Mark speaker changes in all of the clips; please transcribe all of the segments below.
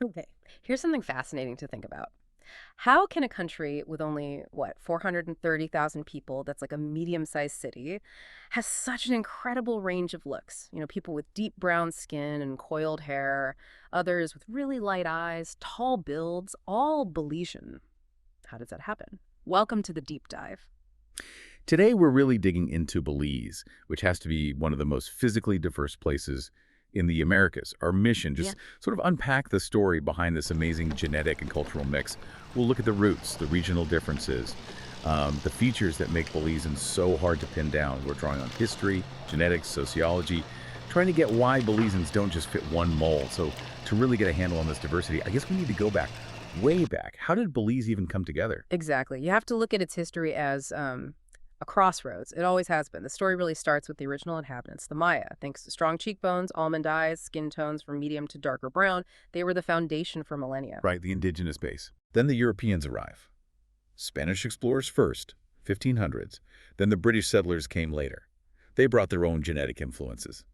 Speaker 1: Okay, here's something fascinating to think about. How can a country with only, what, 430,000 people, that's like a medium-sized city, has such an incredible range of looks? People with deep brown skin and coiled hair, others with really light eyes, tall builds, all Belizean. How does that happen? Welcome to the deep dive.
Speaker 2: Today, we're really digging into Belize, which has to be one of the most physically diverse places in the Americas. Our mission,
Speaker 1: Yeah.
Speaker 2: just sort of unpack the story behind this amazing genetic and cultural mix. We'll look at the roots, the regional differences, the features that make Belizeans so hard to pin down. We're drawing on history, genetics, sociology, trying to get why Belizeans don't just fit one mold. So to really get a handle on this diversity, I guess we need to go back, way back. How did Belize even come together?
Speaker 1: Exactly. You have to look at its history as a crossroads. It always has been. The story really starts with the original inhabitants, the Maya. Thanks to strong cheekbones, almond eyes, skin tones from medium to darker brown, they were the foundation for millennia.
Speaker 2: Right, the indigenous base. Then the Europeans arrive. Spanish explorers first, 1500s. Then the British settlers came later. They brought their own genetic influences.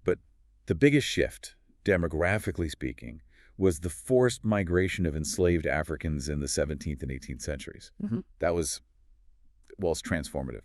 Speaker 2: But the biggest shift, demographically speaking, was the forced migration of enslaved Africans in the 17th and 18th centuries. That was, well, it's transformative.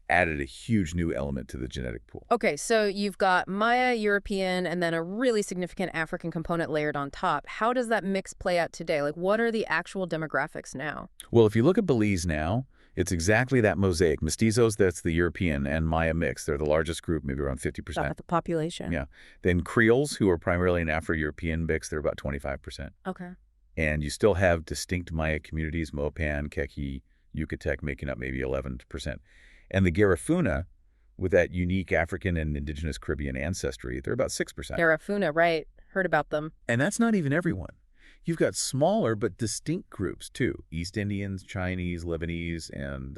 Speaker 2: Added a huge new element to the genetic pool.
Speaker 1: Okay, so you've got Maya, European, and then a really significant African component layered on top. How does that mix play out today? Like, what are the actual demographics now?
Speaker 2: Well, if you look at Belize now, it's exactly that mosaic. Mestizos, that's the European, and Maya mix. They're the largest group, maybe around
Speaker 1: About
Speaker 2: 50%.
Speaker 1: the population.
Speaker 2: Yeah. Then Creoles, who are primarily an Afro-European mix, they're about 25%.
Speaker 1: Okay.
Speaker 2: And you still have distinct Maya communities, Mopan, Keki, Yucatec, making up maybe 11%. And the Garifuna, with that unique African and indigenous Caribbean ancestry, they're about 6%.
Speaker 1: Garifuna, right. Heard about them.
Speaker 2: And that's not even everyone. You've got smaller but distinct groups, too. East Indians, Chinese, Lebanese, and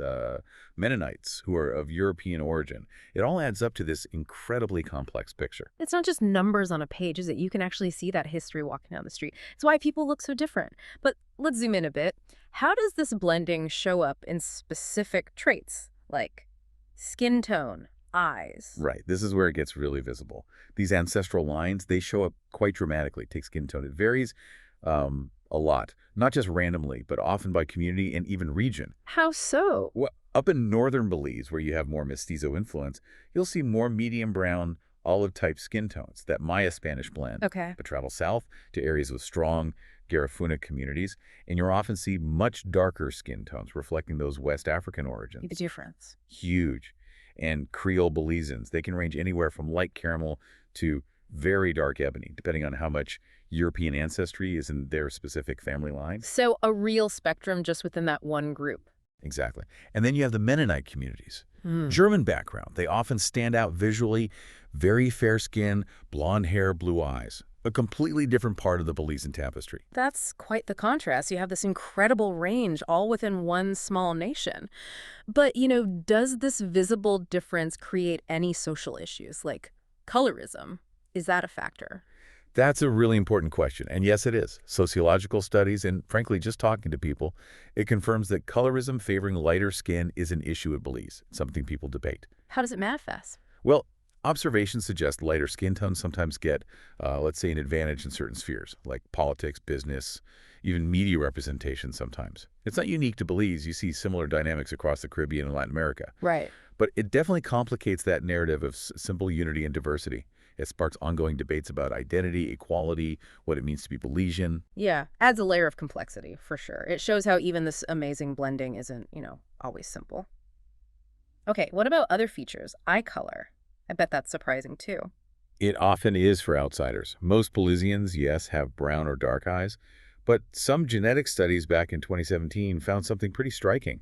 Speaker 2: Mennonites, who are of European origin. It all adds up to this incredibly complex picture.
Speaker 1: It's not just numbers on a page, is it? You can actually see that history walking down the street. It's why people look so different. But let's zoom in a bit. How does this blending show up in specific traits, like skin tone, eyes?
Speaker 2: Right. This is where it gets really visible. These ancestral lines, they show up quite dramatically. Take skin tone. It varies a lot, not just randomly, but often by community and even region.
Speaker 1: How so?
Speaker 2: Well, up in northern Belize, where you have more mestizo influence, you'll see more medium brown, olive-type skin tones, that Maya Spanish blend.
Speaker 1: Okay.
Speaker 2: But travel south to areas with strong Garifuna communities, and you'll often see much darker skin tones, reflecting those West African origins.
Speaker 1: The difference.
Speaker 2: Huge. And Creole Belizeans, they can range anywhere from light caramel to very dark ebony, depending on how much European ancestry is in their specific family line.
Speaker 1: So a real spectrum just within that one group.
Speaker 2: Exactly. And then you have the Mennonite communities. German background. They often stand out visually, very fair skin, blonde hair, blue eyes. A completely different part of the Belizean tapestry.
Speaker 1: That's quite the contrast. You have this incredible range all within one small nation. But, does this visible difference create any social issues, like colorism? Is that a factor?
Speaker 2: That's a really important question, and yes, it is. Sociological studies and, frankly, just talking to people, it confirms that colorism favoring lighter skin is an issue at Belize, something people debate.
Speaker 1: How does it manifest?
Speaker 2: Well, observations suggest lighter skin tones sometimes get, let's say, an advantage in certain spheres, like politics, business, even media representation sometimes. It's not unique to Belize. You see similar dynamics across the Caribbean and Latin America.
Speaker 1: Right.
Speaker 2: But it definitely complicates that narrative of simple unity and diversity. It sparks ongoing debates about identity, equality, what it means to be Belizean.
Speaker 1: Yeah, adds a layer of complexity, for sure. It shows how even this amazing blending isn't, always simple. Okay, what about other features? Eye color. I bet that's surprising, too.
Speaker 2: It often is for outsiders. Most Belizeans, yes, have brown or dark eyes, but some genetic studies back in 2017 found something pretty striking.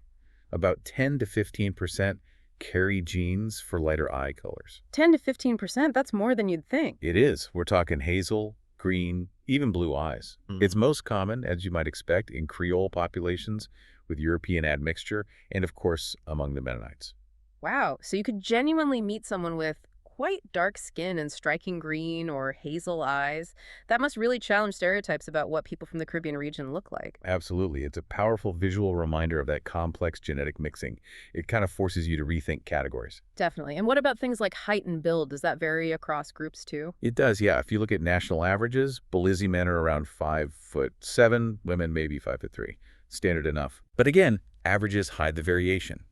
Speaker 2: About 10 to 15% carry genes for lighter eye colors.
Speaker 1: 10 to 15%, that's more than you'd think.
Speaker 2: It is. We're talking hazel, green, even blue eyes. It's most common, as you might expect, in Creole populations with European admixture and, of course, among the Mennonites.
Speaker 1: Wow, so you could genuinely meet someone with quite dark skin and striking green or hazel eyes. That must really challenge stereotypes about what people from the Caribbean region look like.
Speaker 2: Absolutely. It's a powerful visual reminder of that complex genetic mixing. It kind of forces you to rethink categories.
Speaker 1: Definitely. And what about things like height and build? Does that vary across groups too?
Speaker 2: It does, yeah. If you look at national averages, Belize men are around 5'7", women maybe 5'3". Standard enough. But again, averages hide the variation.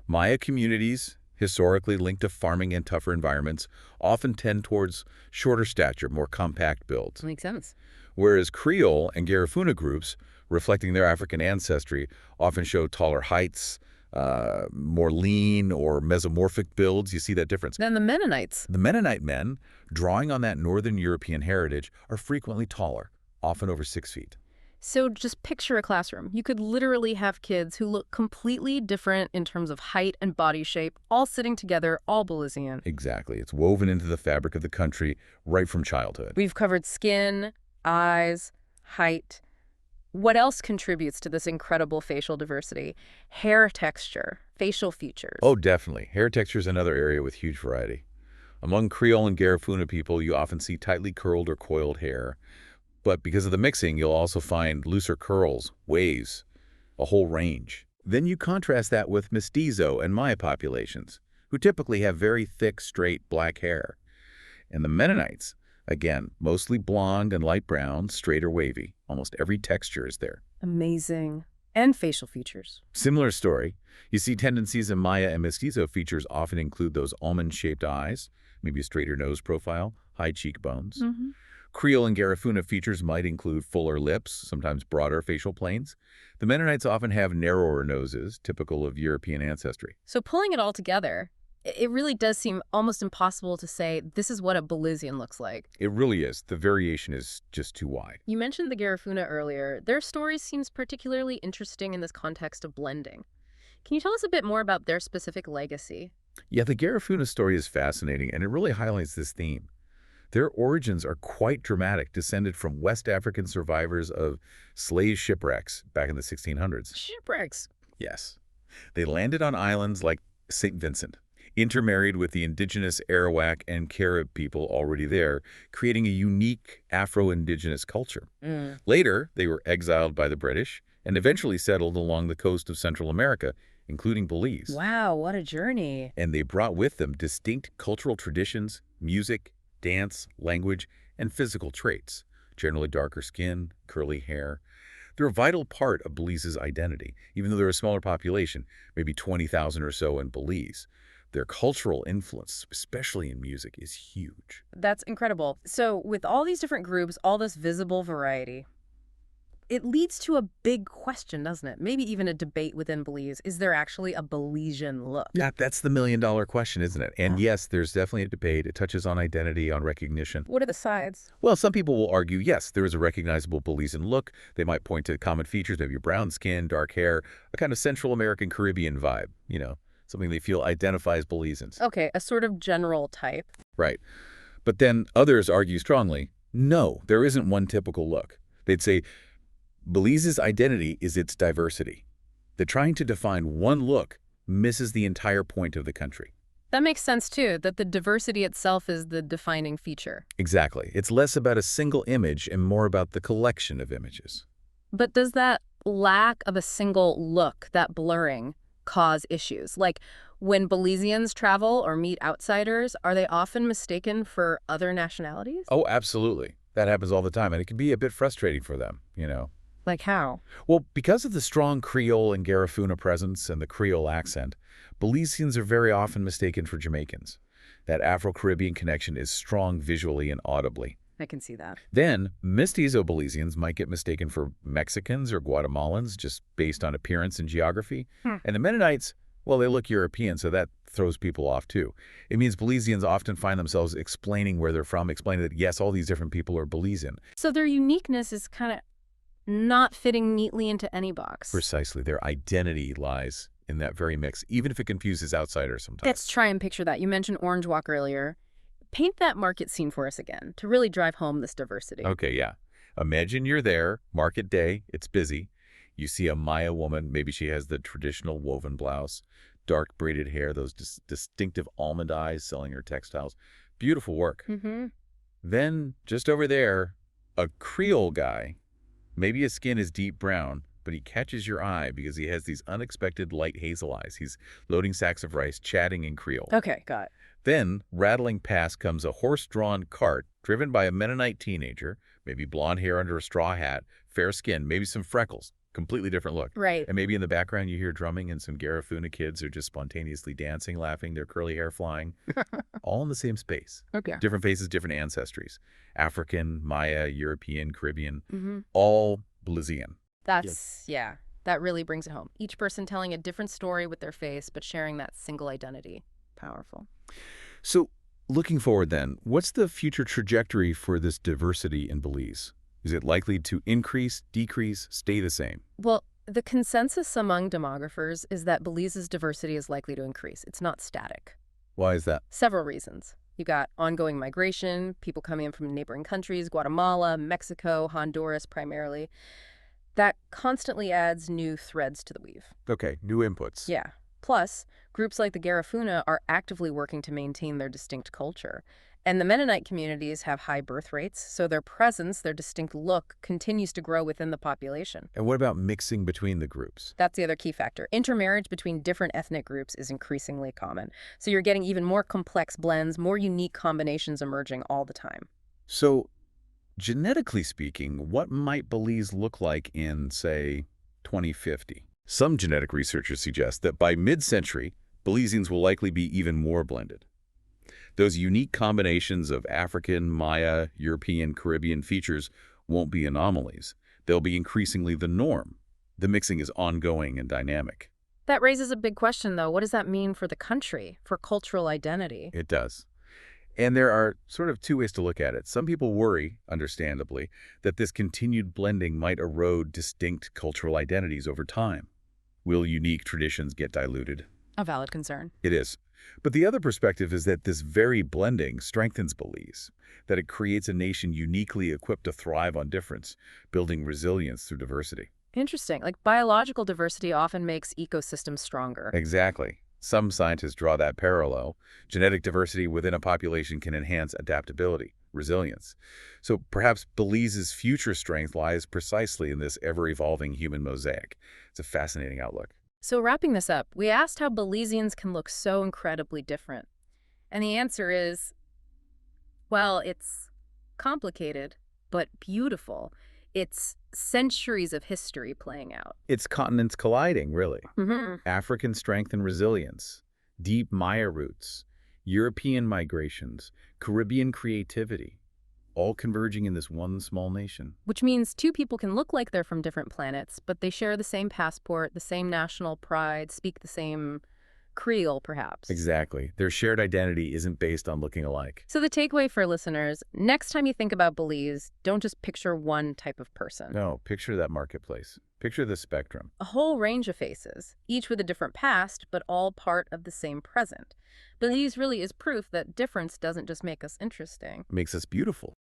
Speaker 2: Maya communities, historically linked to farming and tougher environments, often tend towards shorter stature, more compact builds.
Speaker 1: Makes sense.
Speaker 2: Whereas Creole and Garifuna groups, reflecting their African ancestry, often show taller heights, more lean or mesomorphic builds. You see that difference.
Speaker 1: Then the Mennonites.
Speaker 2: The Mennonite men, drawing on that Northern European heritage, are frequently taller, often over 6 feet.
Speaker 1: So just picture a classroom. You could literally have kids who look completely different in terms of height and body shape, all sitting together, all Belizean.
Speaker 2: Exactly. It's woven into the fabric of the country right from childhood.
Speaker 1: We've covered skin, eyes, height. What else contributes to this incredible facial diversity? Hair texture, facial features.
Speaker 2: Oh, definitely. Hair texture is another area with huge variety. Among Creole and Garifuna people, you often see tightly curled or coiled hair. But because of the mixing, you'll also find looser curls, waves, a whole range. Then you contrast that with Mestizo and Maya populations, who typically have very thick, straight, black hair. And the Mennonites, again, mostly blonde and light brown, straight or wavy. Almost every texture is there.
Speaker 1: Amazing. And facial features.
Speaker 2: Similar story. You see tendencies in Maya and Mestizo features often include those almond-shaped eyes, maybe a straighter nose profile, high cheekbones. Creole and Garifuna features might include fuller lips, sometimes broader facial planes. The Mennonites often have narrower noses, typical of European ancestry.
Speaker 1: So pulling it all together, it really does seem almost impossible to say this is what a Belizean looks like.
Speaker 2: It really is. The variation is just too wide.
Speaker 1: You mentioned the Garifuna earlier. Their story seems particularly interesting in this context of blending. Can you tell us a bit more about their specific legacy?
Speaker 2: Yeah, the Garifuna story is fascinating, and it really highlights this theme. Their origins are quite dramatic, descended from West African survivors of slave shipwrecks back in the 1600s.
Speaker 1: Shipwrecks.
Speaker 2: Yes. They landed on islands like St. Vincent, intermarried with the indigenous Arawak and Carib people already there, creating a unique Afro-indigenous culture. Later, they were exiled by the British and eventually settled along the coast of Central America, including Belize.
Speaker 1: Wow, what a journey.
Speaker 2: And they brought with them distinct cultural traditions, music, dance, language, and physical traits, generally darker skin, curly hair. They're a vital part of Belize's identity, even though they're a smaller population, maybe 20,000 or so in Belize. Their cultural influence, especially in music, is huge.
Speaker 1: That's incredible. So with all these different groups, all this visible variety, it leads to a big question, doesn't it? Maybe even a debate within Belize. Is there actually a Belizean look?
Speaker 2: Yeah, that's the million-dollar question, isn't it? And yes, there's definitely a debate. It touches on identity, on recognition.
Speaker 1: What are the sides?
Speaker 2: Well, some people will argue, yes, there is a recognizable Belizean look. They might point to common features, maybe brown skin, dark hair, a kind of Central American Caribbean vibe, something they feel identifies Belizeans.
Speaker 1: Okay, a sort of general type.
Speaker 2: Right. But then others argue strongly, no, there isn't one typical look. They'd say, Belize's identity is its diversity. That trying to define one look misses the entire point of the country.
Speaker 1: That makes sense, too, that the diversity itself is the defining feature.
Speaker 2: Exactly. It's less about a single image and more about the collection of images.
Speaker 1: But does that lack of a single look, that blurring, cause issues? Like, when Belizeans travel or meet outsiders, are they often mistaken for other nationalities?
Speaker 2: Oh, absolutely. That happens all the time, and it can be a bit frustrating for them,
Speaker 1: Like how?
Speaker 2: Well, because of the strong Creole and Garifuna presence and the Creole accent, Belizeans are very often mistaken for Jamaicans. That Afro-Caribbean connection is strong visually and audibly.
Speaker 1: I can see that.
Speaker 2: Then, Mestizo Belizeans might get mistaken for Mexicans or Guatemalans just based on appearance and geography. And the Mennonites, well, they look European, so that throws people off too. It means Belizeans often find themselves explaining where they're from, explaining that, yes, all these different people are Belizean.
Speaker 1: So their uniqueness is kind of not fitting neatly into any box.
Speaker 2: Precisely. Their identity lies in that very mix, even if it confuses outsiders sometimes.
Speaker 1: Let's try and picture that. You mentioned Orange Walk earlier. Paint that market scene for us again to really drive home this diversity.
Speaker 2: Okay, yeah. Imagine you're there, market day, it's busy. You see a Maya woman, maybe she has the traditional woven blouse, dark braided hair, those distinctive almond eyes, selling her textiles. Beautiful work.
Speaker 1: Mm-hmm.
Speaker 2: Then, just over there, a Creole guy. Maybe his skin is deep brown, but he catches your eye because he has these unexpected light hazel eyes. He's loading sacks of rice, chatting in Creole.
Speaker 1: Okay, got it.
Speaker 2: Then, rattling past comes a horse-drawn cart driven by a Mennonite teenager, maybe blonde hair under a straw hat, fair skin, maybe some freckles. Completely different look.
Speaker 1: Right.
Speaker 2: And maybe in the background you hear drumming and some Garifuna kids are just spontaneously dancing, laughing, their curly hair flying. All in the same space.
Speaker 1: Okay.
Speaker 2: Different faces, different ancestries. African, Maya, European, Caribbean,
Speaker 1: Mm-hmm.
Speaker 2: all Belizean.
Speaker 1: Yeah, that really brings it home. Each person telling a different story with their face, but sharing that single identity. Powerful.
Speaker 2: So, looking forward then, what's the future trajectory for this diversity in Belize? Is it likely to increase, decrease, stay the same?
Speaker 1: Well, the consensus among demographers is that Belize's diversity is likely to increase. It's not static.
Speaker 2: Why is that?
Speaker 1: Several reasons. You got ongoing migration, people coming in from neighboring countries, Guatemala, Mexico, Honduras primarily. That constantly adds new threads to the weave.
Speaker 2: Okay, new inputs.
Speaker 1: Yeah. Plus, groups like the Garifuna are actively working to maintain their distinct culture. And the Mennonite communities have high birth rates, so their presence, their distinct look, continues to grow within the population.
Speaker 2: And what about mixing between the groups?
Speaker 1: That's the other key factor. Intermarriage between different ethnic groups is increasingly common. So you're getting even more complex blends, more unique combinations emerging all the time.
Speaker 2: So, genetically speaking, what might Belize look like in, say, 2050? Some genetic researchers suggest that by mid-century, Belizeans will likely be even more blended. Those unique combinations of African, Maya, European, Caribbean features won't be anomalies. They'll be increasingly the norm. The mixing is ongoing and dynamic.
Speaker 1: That raises a big question, though. What does that mean for the country, for cultural identity?
Speaker 2: It does. And there are sort of two ways to look at it. Some people worry, understandably, that this continued blending might erode distinct cultural identities over time. Will unique traditions get diluted?
Speaker 1: A valid concern.
Speaker 2: It is. But the other perspective is that this very blending strengthens Belize, that it creates a nation uniquely equipped to thrive on difference, building resilience through diversity.
Speaker 1: Interesting. Like biological diversity often makes ecosystems stronger.
Speaker 2: Exactly. Some scientists draw that parallel. Genetic diversity within a population can enhance adaptability, resilience. So perhaps Belize's future strength lies precisely in this ever-evolving human mosaic. It's a fascinating outlook.
Speaker 1: So wrapping this up, we asked how Belizeans can look so incredibly different. And the answer is, well, it's complicated, but beautiful. It's centuries of history playing out.
Speaker 2: It's continents colliding, really.
Speaker 1: Mm-hmm.
Speaker 2: African strength and resilience, deep Maya roots, European migrations, Caribbean creativity, all converging in this one small nation.
Speaker 1: Which means two people can look like they're from different planets, but they share the same passport, the same national pride, speak the same Creole, perhaps.
Speaker 2: Exactly. Their shared identity isn't based on looking alike.
Speaker 1: So the takeaway for listeners, next time you think about Belize, don't just picture one type of person.
Speaker 2: No, picture that marketplace. Picture the spectrum.
Speaker 1: A whole range of faces, each with a different past, but all part of the same present. Belize really is proof that difference doesn't just make us interesting.
Speaker 2: Makes us beautiful.